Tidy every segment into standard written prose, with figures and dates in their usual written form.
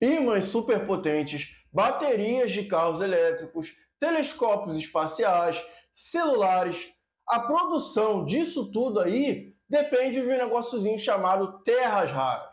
ímãs superpotentes, baterias de carros elétricos, telescópios espaciais, celulares. A produção disso tudo aí depende de um negóciozinho chamado terras raras.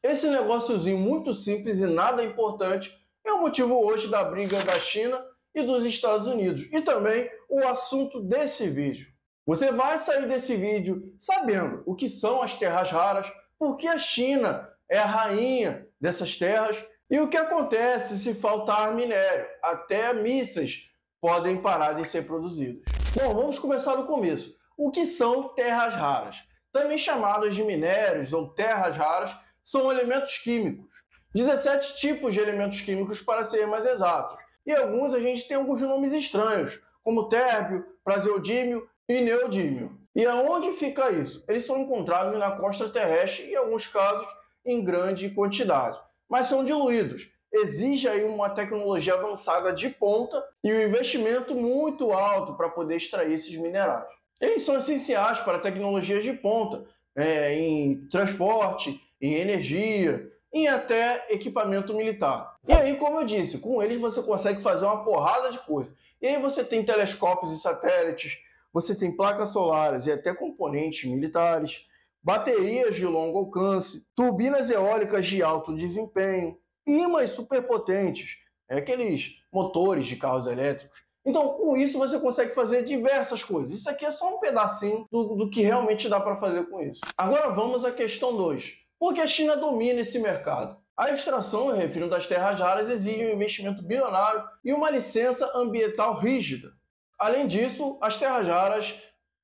Esse negóciozinho muito simples e nada importante é o motivo hoje da briga da China e dos Estados Unidos e também o assunto desse vídeo. Você vai sair desse vídeo sabendo o que são as terras raras, por que a China é a rainha dessas terras e o que acontece se faltar minério. Até mísseis podem parar de ser produzidos. Bom, vamos começar do começo. O que são terras raras? Também chamadas de minérios ou terras raras, são elementos químicos. 17 tipos de elementos químicos para ser mais exatos. E alguns a gente tem alguns nomes estranhos, como térbio, praseodímio e neodímio. E aonde fica isso? Eles são encontrados na costa terrestre e, em alguns casos, em grande quantidade, mas são diluídos. Exige aí uma tecnologia avançada de ponta e um investimento muito alto para poder extrair esses minerais. Eles são essenciais para tecnologias de ponta, em transporte, em energia, em até equipamento militar. E aí, como eu disse, com eles você consegue fazer uma porrada de coisa. E aí você tem telescópios e satélites, você tem placas solares e até componentes militares, baterias de longo alcance, turbinas eólicas de alto desempenho, ímãs superpotentes, aqueles motores de carros elétricos. Então, com isso você consegue fazer diversas coisas. Isso aqui é só um pedacinho do que realmente dá para fazer com isso. Agora vamos à questão 2. Por que a China domina esse mercado? A extração e refino das terras raras exige um investimento bilionário e uma licença ambiental rígida. Além disso, as terras raras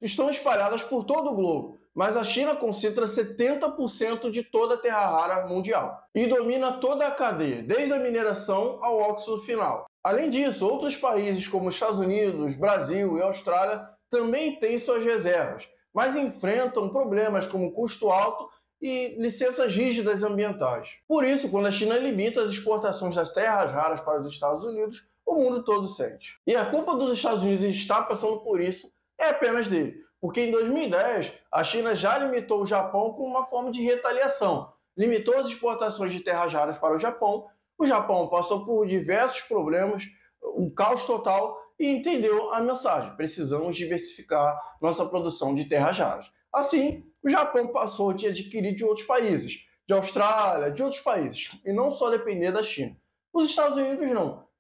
estão espalhadas por todo o globo, mas a China concentra 70% de toda a terra rara mundial e domina toda a cadeia, desde a mineração ao óxido final. Além disso, outros países como Estados Unidos, Brasil e Austrália também têm suas reservas, mas enfrentam problemas como custo alto e licenças rígidas ambientais. Por isso, quando a China limita as exportações das terras raras para os Estados Unidos, o mundo todo sente. E a culpa dos Estados Unidos estar passando por isso é apenas dele, porque em 2010 a China já limitou o Japão com uma forma de retaliação. Limitou as exportações de terras raras para o Japão passou por diversos problemas, um caos total e entendeu a mensagem. Precisamos diversificar nossa produção de terras raras. Assim, o Japão passou a adquirir de outros países, de Austrália, de outros países, e não só depender da China. Os Estados Unidos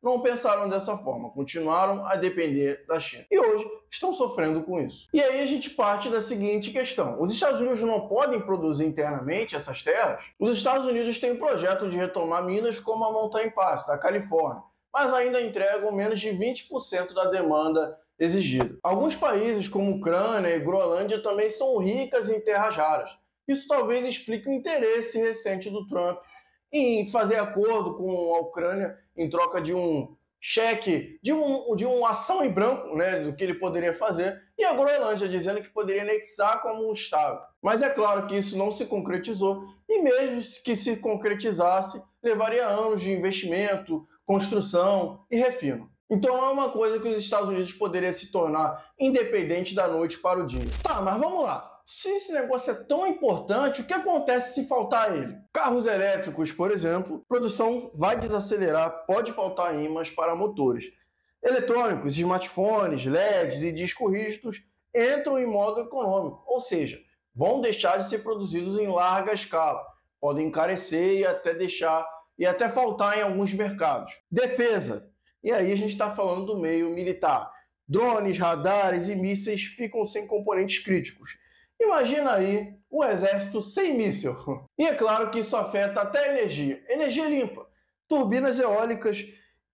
não pensaram dessa forma, continuaram a depender da China. E hoje estão sofrendo com isso. E aí a gente parte da seguinte questão. Os Estados Unidos não podem produzir internamente essas terras? Os Estados Unidos têm um projeto de retomar minas como a Mountain Pass, da Califórnia, mas ainda entregam menos de 20% da demanda exigida. Alguns países, como Ucrânia e Groenlândia, também são ricas em terras raras. Isso talvez explique o interesse recente do Trump em fazer acordo com a Ucrânia em troca de um cheque, de uma ação em branco, do que ele poderia fazer, e a Groenlândia dizendo que poderia anexar como um Estado. Mas é claro que isso não se concretizou, e mesmo que se concretizasse, levaria anos de investimento, construção e refino. Então é uma coisa que os Estados Unidos poderiam se tornar independente da noite para o dia. Tá, mas vamos lá. Se esse negócio é tão importante, o que acontece se faltar ele? Carros elétricos, por exemplo, produção vai desacelerar, pode faltar ímãs para motores. Eletrônicos, smartphones, LEDs e discos rígidos entram em modo econômico, ou seja, vão deixar de ser produzidos em larga escala, podem encarecer e até faltar em alguns mercados. Defesa. E aí a gente está falando do meio militar. Drones, radares e mísseis ficam sem componentes críticos. Imagina aí um exército sem míssil. E é claro que isso afeta até a energia. Energia limpa. Turbinas eólicas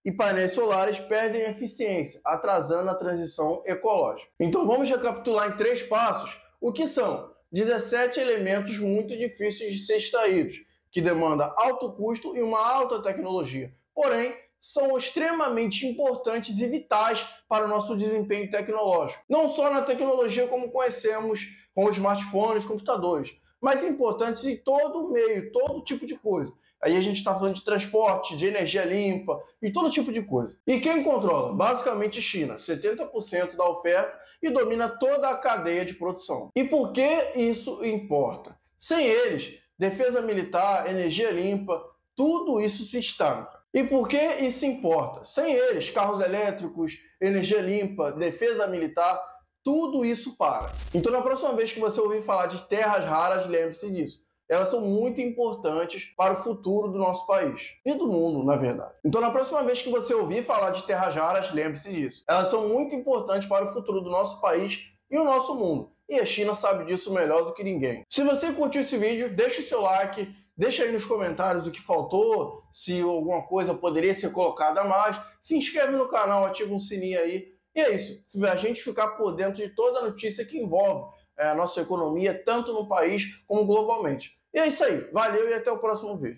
e painéis solares perdem eficiência, atrasando a transição ecológica. Então vamos recapitular em 3 passos o que são 17 elementos muito difíceis de ser extraídos, que demandam alto custo e uma alta tecnologia. Porém, são extremamente importantes e vitais para o nosso desempenho tecnológico. Não só na tecnologia como conhecemos com os smartphones, computadores, mas importantes em todo o meio, todo tipo de coisa. Aí a gente está falando de transporte, de energia limpa e todo tipo de coisa. E quem controla? Basicamente China, 70% da oferta e domina toda a cadeia de produção. E por que isso importa? Sem eles, defesa militar, energia limpa, tudo isso se estanca. E por que isso importa? Sem eles, carros elétricos, energia limpa, defesa militar, tudo isso para. Então, na próxima vez que você ouvir falar de terras raras, lembre-se disso. Elas são muito importantes para o futuro do nosso país e do mundo, na verdade. Então, na próxima vez que você ouvir falar de terras raras, lembre-se disso. Elas são muito importantes para o futuro do nosso país e o nosso mundo. E a China sabe disso melhor do que ninguém. Se você curtiu esse vídeo, deixa o seu like, deixa aí nos comentários o que faltou, se alguma coisa poderia ser colocada a mais. Se inscreve no canal, ativa um sininho aí. E é isso, a gente ficar por dentro de toda a notícia que envolve a nossa economia, tanto no país como globalmente. E é isso aí, valeu e até o próximo vídeo.